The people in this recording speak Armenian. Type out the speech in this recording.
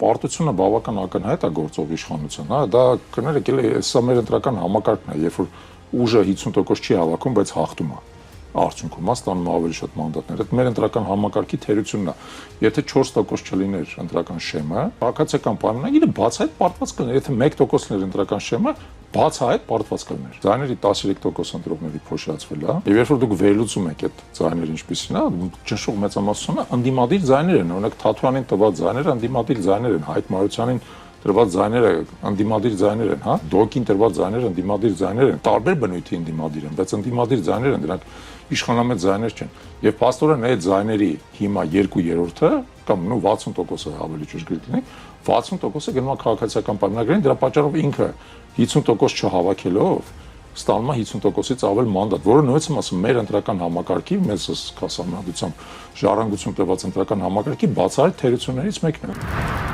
Պարտությունը բավական ակնհայտ է գործող իշխանության, հա, դա կներեք, էլի սա մեր ընտրական համակարգն է, երբ որ ուժը 50% չի հավաքում, բայց հաղթում է։ Արդյունքում հա ստանում ավելի շատ մանդատներ։ Այդ մեր ընտրական համակարգի թերությունն է։ Եթե 4% չլիներ ընտրական շեմը, քաղաքացիական պայմանագիրը բացահայտ պարտված կլիներ, եթե 1% լիներ ընտրական շեմը, բացահայտ պարտված կլիներ։ Ձայների 13% ընտրողների փոշիացվել է, եւ երբ որ դուք վերլուծում եք այդ ձայները ինչպիսին է, ճնշող մեծամասնությունը ընդդիմադիր ձայներ են, օրինակ Թաթույանին տված ձայները ընդդիմադիր ձայներ են, Հայկ Մարությանին տրված ձայները ընդդիմադիր ձայներ են, հա, Դոկին տրված ձայները ընդդիմադիր ձայներ են, տարբեր բնույթի ընդդիմադիր են, բայց ընդդիմադիր ձայներ են, դրանք իշխանամետ ձայներ չեն։ Եվ փաստորեն այդ ձայների հիմա 2/3-ը կամ 60%-ը ավելի ճշգրիտ լինի, 60%-ը գնում է քաղաքացիական պայմանագրին, դրա պատճառով ինքը 50% չհավաքելով ստանում է 50%-ից ավել մանդատ, որը նույնպես եմ ասում, մեր ընտրական համակարգի, մեզ հասարակությամբ ժառանգություն տված ընտրական համակարգի բացահայտ թերություններից մեկն է։